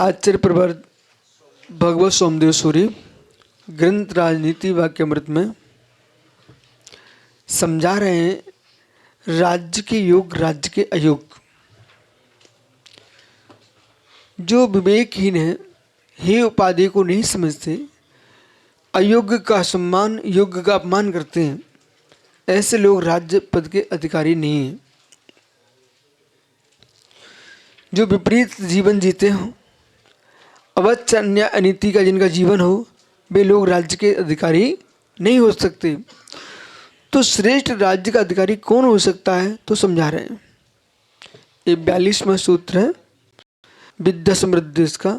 आचार्य प्रवर भगवत सोमदेव सूरी ग्रंथ राजनीति वाक्यामृत में समझा रहे हैं राज्य के योग राज्य के अयोग। जो विवेकहीन है, हे उपाधि को नहीं समझते, अयोग्य का सम्मान योग्य का अपमान करते हैं, ऐसे लोग राज्य पद के अधिकारी नहीं हैं। जो विपरीत जीवन जीते हों, अवच्य अन्याय अनीति का जिनका जीवन हो, वे लोग राज्य के अधिकारी नहीं हो सकते। तो श्रेष्ठ राज्य का अधिकारी कौन हो सकता है, तो समझा रहे हैं। ये 42वां सूत्र है विद्या समृद्धि का।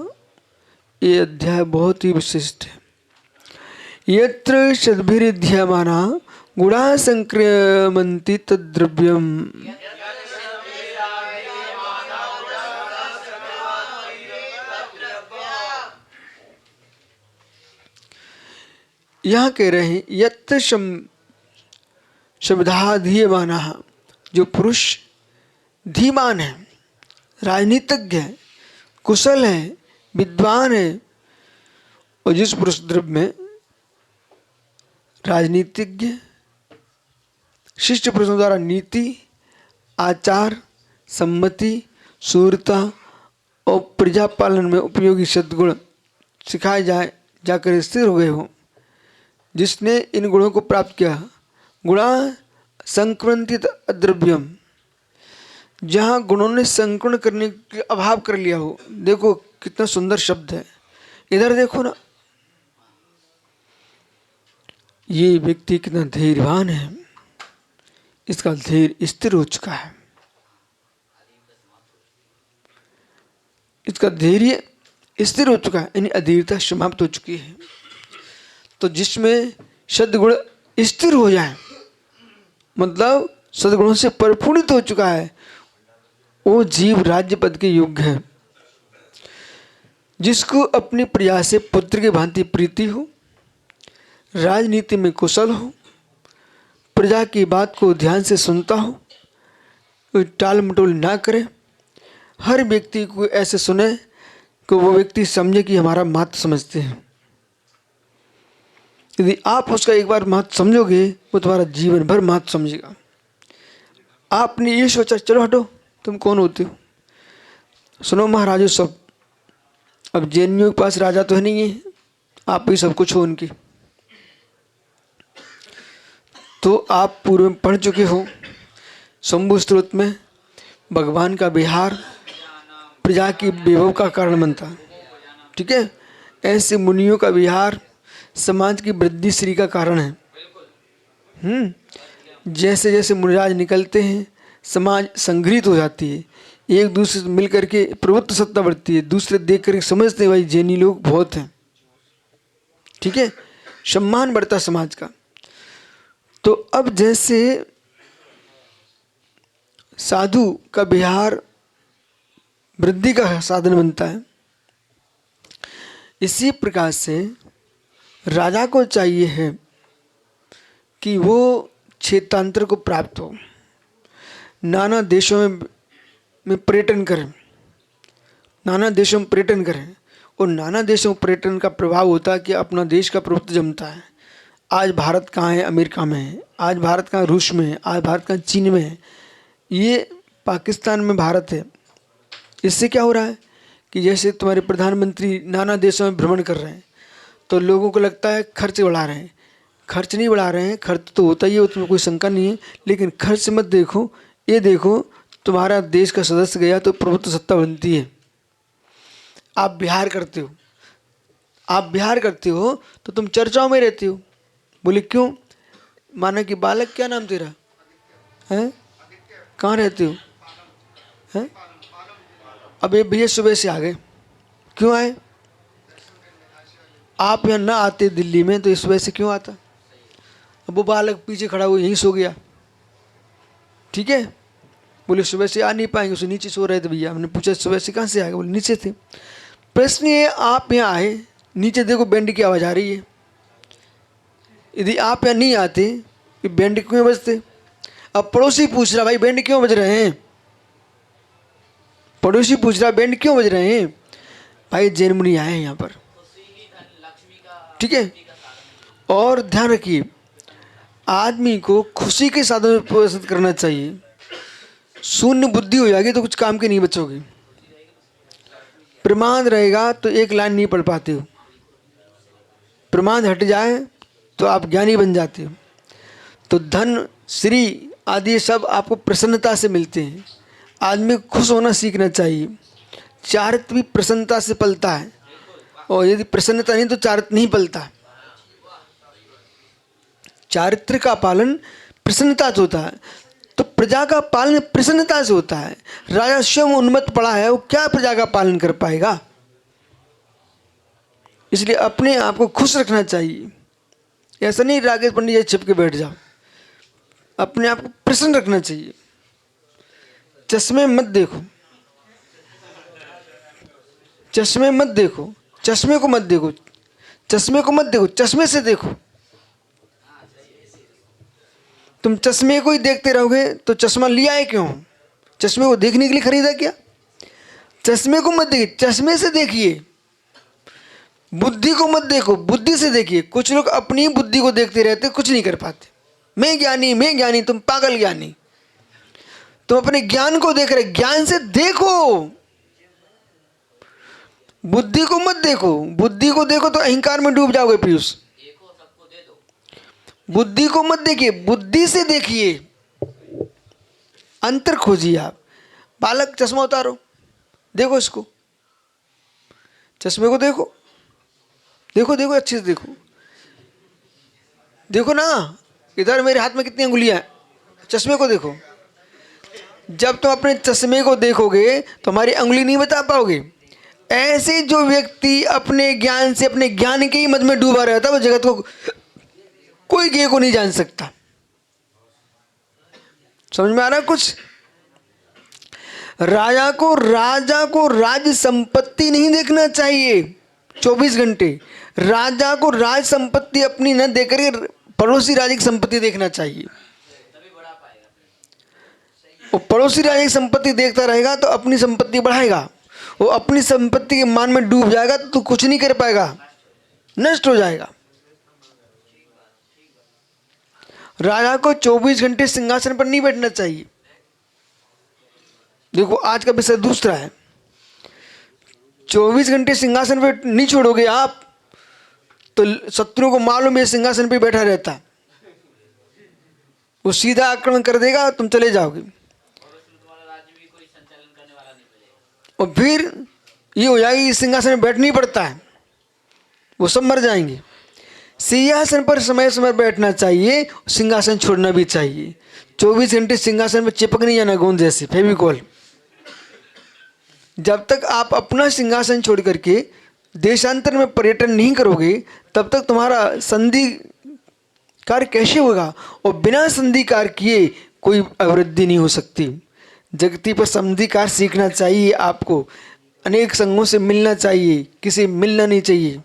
ये अध्याय बहुत ही विशिष्ट है। यत्र सद्भिर्ध्यमाना गुणा संक्रामन्ति तद्द्रव्यम्। यहाँ कह रहे हैं यत्र शब्दा धीयमाना, जो पुरुष धीमान है, राजनीतिज्ञ है, कुशल है, विद्वान है, और जिस पुरुष द्रव्य में राजनीतिज्ञ शिष्ट पुरुषों द्वारा नीति, आचार, सम्मति, शूरता और प्रजा पालन में उपयोगी सद्गुण सिखाए जाकर स्थिर हो गए हो, जिसने इन गुणों को प्राप्त किया। गुणा संक्रमणित अद्रव्यम, जहाँ गुणों ने संक्रमण करने के अभाव कर लिया हो। देखो कितना सुंदर शब्द है। इधर देखो ना, ये व्यक्ति कितना धैर्यवान है, इसका धैर्य स्थिर हो चुका है, इसका धैर्य स्थिर हो चुका है, यानी अधीरता समाप्त हो चुकी है। तो जिसमें सद्गुण स्थिर हो जाए, मतलब सद्गुणों से परिपूर्णित हो चुका है, वो जीव राज्य पद के योग्य है। जिसको अपनी प्रजा से पुत्र की भांति प्रीति हो, राजनीति में कुशल हो, प्रजा की बात को ध्यान से सुनता हो, कोई टाल मटोल ना करे, हर व्यक्ति को ऐसे सुने कि वो व्यक्ति समझे कि हमारा महत्व समझते हैं। यदि आप उसका एक बार महत्व समझोगे, वो तुम्हारा जीवन भर महत्व समझेगा। आपने ये सोचा चलो हटो, तुम कौन होते हो। सुनो महाराजो सब, अब जैनियों के पास राजा तो है नहीं है, आप ही सब कुछ हो उनकी। तो आप पूर्व में पढ़ चुके हो शंभु स्तोत्र में, भगवान का विहार प्रजा की वैभव का कारण बनता है। ठीक है, ऐसे मुनियों का विहार समाज की वृद्धि श्री का कारण है। जैसे जैसे मुनिराज निकलते हैं, समाज संग्रहित हो जाती है, एक दूसरे से मिल करके प्रभुत्व सत्ता बढ़ती है, दूसरे देख करके समझते हैं भाई जैनी लोग बहुत हैं। ठीक है, सम्मान बढ़ता समाज का। तो अब जैसे साधु का विहार वृद्धि का साधन बनता है, इसी प्रकार से राजा को चाहिए है कि वो क्षेत्रांतर को प्राप्त हो, नाना देशों में पर्यटन करें, नाना देशों में पर्यटन करें। और नाना देशों में पर्यटन का प्रभाव होता है कि अपना देश का प्रभुत्व जमता है। आज भारत कहाँ है, अमेरिका में है, आज भारत कहाँ रूस में है, आज भारत कहाँ चीन में है, ये पाकिस्तान में भारत है। इससे क्या हो रहा है कि जैसे तुम्हारे प्रधानमंत्री नाना देशों में भ्रमण कर रहे हैं, तो लोगों को लगता है खर्च बढ़ा रहे हैं। खर्च नहीं बढ़ा रहे हैं, खर्च तो होता ही है, उसमें कोई शंका नहीं है, लेकिन खर्च मत देखो, ये देखो तुम्हारा देश का सदस्य गया तो प्रभुत्व सत्ता बनती है। आप बिहार करते हो, आप बिहार करते हो तो तुम चर्चाओं में रहते हो। बोले क्यों? माना कि बालक, क्या नाम तेरा है, कहाँ रहते हो हैं? अब ये भैया सुबह से आ गए, क्यों आए? आप यहाँ ना आते दिल्ली में तो इस वजह से क्यों आता? अब वो बालक पीछे खड़ा हुआ यहीं सो गया। ठीक है, बोले सुबह से आ नहीं पाएंगे, उसे नीचे सो रहे थे भैया। हमने पूछा सुबह से कहाँ से आ गए? बोले नीचे थे। प्रश्न ये, आप यहाँ आए, नीचे देखो बैंड की आवाज़ आ रही है। यदि आप यहाँ नहीं आते, ये बैंड क्यों बजते? अब पड़ोसी पूछ रहा भाई बैंड क्यों बज रहे हैं, पड़ोसी पूछ रहा बैंड क्यों बज रहे हैं? भाई जैन मुनि आए हैं यहाँ पर, ठीक है। और ध्यान रखिए, आदमी को खुशी के साधन में प्रस्तुत करना चाहिए। शून्य बुद्धि हो जाएगी तो कुछ काम के नहीं बचोगे। प्रमाद रहेगा तो एक लाइन नहीं पढ़ पाते हो, प्रमाद हट जाए तो आप ज्ञानी बन जाते हो। तो धन, श्री आदि सब आपको प्रसन्नता से मिलते हैं। आदमी को खुश होना सीखना चाहिए। चारित्र भी प्रसन्नता से पलता है, और यदि प्रसन्नता नहीं तो चारित्र नहीं पलता। चारित्र का पालन प्रसन्नता से होता है, तो प्रजा का पालन प्रसन्नता से होता है। राजा स्वयं उन्मत्त पड़ा है, वो क्या प्रजा का पालन कर पाएगा? इसलिए अपने आप को खुश रखना चाहिए। ऐसा नहीं राकेश पंडित जी छिप के बैठ जाओ, अपने आप को प्रसन्न रखना चाहिए। चश्मे मत देखो, चश्मे मत देखो, चश्मे को मत देखो, चश्मे को मत देखो, चश्मे से देखो। तुम चश्मे को ही देखते रहोगे तो चश्मा लिया है क्यों? चश्मे को देखने के लिए खरीदा क्या? चश्मे को मत देखिए, चश्मे से देखिए। बुद्धि को मत देखो, बुद्धि से देखिए। कुछ लोग अपनी बुद्धि को देखते रहते, कुछ नहीं कर पाते। मैं ज्ञानी, मैं ज्ञानी, तुम पागल ज्ञानी। तुम अपने ज्ञान को देख रहे, ज्ञान से देखो, बुद्धि को मत देखो। बुद्धि को देखो तो अहंकार में डूब जाओगे पीयूष। बुद्धि को मत देखिए, बुद्धि से देखिए, अंतर खोजिए आप। बालक चश्मा उतारो, देखो इसको, चश्मे को देखो, देखो देखो अच्छे से देखो, देखो ना, इधर मेरे हाथ में कितनी अंगुलियां हैं, चश्मे को देखो। जब तुम अपने चश्मे को देखोगे तो हमारी अंगुली नहीं बता पाओगे। ऐसे जो व्यक्ति अपने ज्ञान से, अपने ज्ञान के ही मद में डूबा रहता है, वो जगत को कोई ज्ञ को नहीं जान सकता। समझ में आ रहा है कुछ? राजा को राज संपत्ति नहीं देखना चाहिए 24 घंटे। राजा को राज संपत्ति अपनी न देकर पड़ोसी राज्य की संपत्ति देखना चाहिए। वो पड़ोसी राज्य की संपत्ति देखता रहेगा तो अपनी संपत्ति बढ़ाएगा। वो अपनी संपत्ति के मान में डूब जाएगा तो कुछ नहीं कर पाएगा, नष्ट हो जाएगा। राजा को 24 घंटे सिंहासन पर नहीं बैठना चाहिए। देखो आज का विषय दूसरा है। 24 घंटे सिंहासन पर नहीं छोड़ोगे आप तो शत्रु को मालूम है सिंहासन पर बैठा रहता, वो सीधा आक्रमण कर देगा, तुम चले जाओगे। और फिर ये हो जाएगी, सिंहासन में बैठ नहीं पड़ता है, वो सब मर जाएंगे। सिंहासन पर समय समय बैठना चाहिए, सिंहासन छोड़ना भी चाहिए। 24 घंटे सिंहासन में चिपक नहीं जाना गोंद जैसे फेविकॉल। जब तक आप अपना सिंहासन छोड़ करके देशांतर में पर्यटन नहीं करोगे तब तक तुम्हारा संधि कार्य कैसे होगा? और बिना संधि कार्य किए कोई अभिवृद्धि नहीं हो सकती। जगती पर संधि कार्य सीखना चाहिए आपको। अनेक संघों से मिलना चाहिए, किसी मिलना नहीं चाहिए।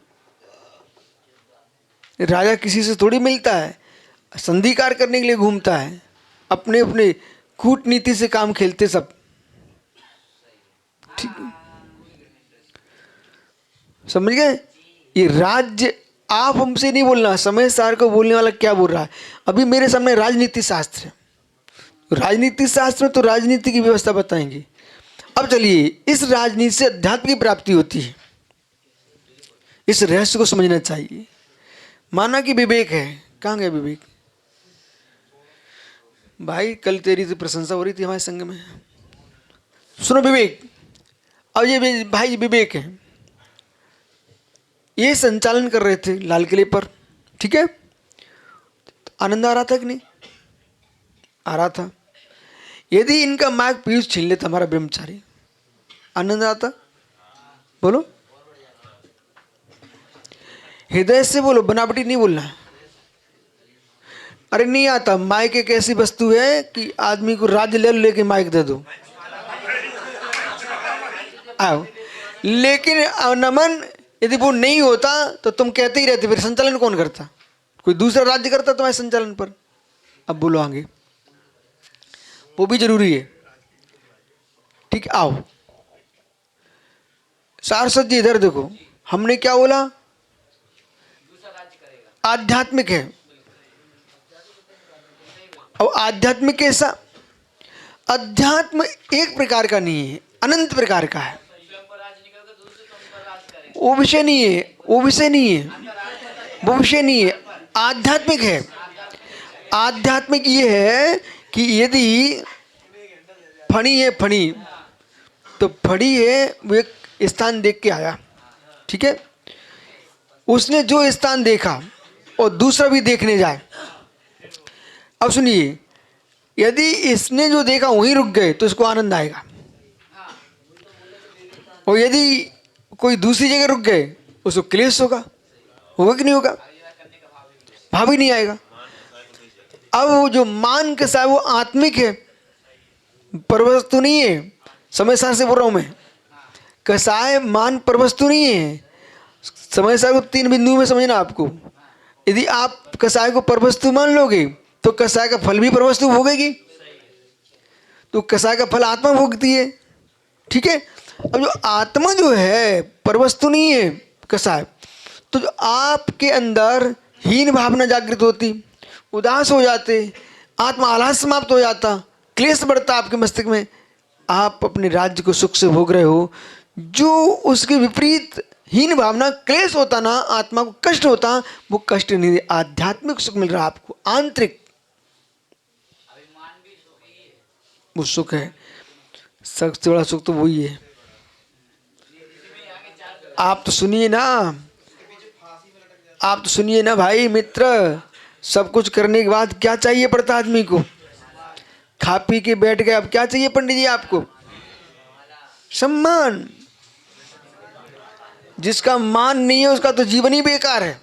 राजा किसी से थोड़ी मिलता है, संधि कार्य करने के लिए घूमता है। अपने अपने कूटनीति से काम खेलते सब, ठीक समझ गए? ये राज्य आप हमसे नहीं बोलना, समय सार को बोलने वाला क्या बोल रहा है। अभी मेरे सामने राजनीति शास्त्र है, राजनीति शास्त्र में तो राजनीति की व्यवस्था बताएंगे। अब चलिए, इस राजनीति से अध्यात्म की प्राप्ति होती है, इस रहस्य को समझना चाहिए। माना कि विवेक है, कहाँ गए विवेक? भाई कल तेरी तो प्रशंसा हो रही थी हमारे संग में। सुनो विवेक, अब ये भाई विवेक है, ये संचालन कर रहे थे लाल किले पर, ठीक है? आनंद आ रहा था कि नहीं आ रहा था? यदि इनका मार्ग पीयूष छीन लेता हमारा ब्रह्मचारी, आनंद आता? बोलो, हृदय से बोलो, बनावटी नहीं बोलना। अरे नहीं आता। माइक एक ऐसी वस्तु है कि आदमी को राज्य ले लेके माइक दे दो, आओ। लेकिन नमन यदि वो नहीं होता तो तुम कहते ही रहते, फिर संचालन कौन करता? कोई दूसरा राज्य करता तुम्हारे संचालन पर। अब बोलो आगे, वो भी जरूरी है, ठीक? आओ, सारसज्य इधर देखो, हमने क्या बोला, आध्यात्मिक है। और आध्यात्मिक कैसा, अध्यात्म एक प्रकार का नहीं है, अनंत प्रकार का है। वो विषय नहीं है, वो विषय नहीं है, वो विषय नहीं है, आध्यात्मिक है। आध्यात्मिक ये है कि यदि फणी है, फणी तो फणी है, वो एक स्थान देख के आया, ठीक है, उसने जो स्थान देखा और दूसरा भी देखने जाए। अब सुनिए, यदि इसने जो देखा वहीं रुक गए तो इसको आनंद आएगा, और यदि कोई दूसरी जगह रुक गए उसको क्लेश होगा, होगा कि नहीं होगा, भाव ही नहीं आएगा। अब वो जो मान कैसा है, वो आत्मिक है, परवस्तु नहीं है। समय सार से बोल रहा हूं मैं, कसाय मान परवस्तु नहीं है। समय सार को 3 बिंदु में समझना आपको। यदि आप कसाय को परवस्तु मान लोगे तो कसाय का फल भी परवस्तु भोगेगी, तो कसाय का फल आत्मा भोगती है, ठीक है। अब जो आत्मा जो है परवस्तु नहीं है कसाय, तो जो आपके अंदर हीन भावना जागृत होती, उदास हो जाते, आत्मा आलस समाप्त हो जाता, क्लेश बढ़ता आपके मस्तिष्क में, आप अपने राज्य को सुख से भोग रहे हो। जो उसके विपरीत हीन भावना क्लेश होता ना, आत्मा को कष्ट होता, वो कष्ट नहीं, आध्यात्मिक सुख मिल रहा है आपको, आंतरिक वो सुख है। सबसे बड़ा सुख तो वही है। आप तो सुनिए ना, आप तो सुनिए ना भाई मित्र, सब कुछ करने के बाद क्या चाहिए पड़ता आदमी को, खा पी के बैठ गए, अब क्या चाहिए पंडित जी आपको, सम्मान। जिसका मान नहीं है उसका तो जीवन ही बेकार है।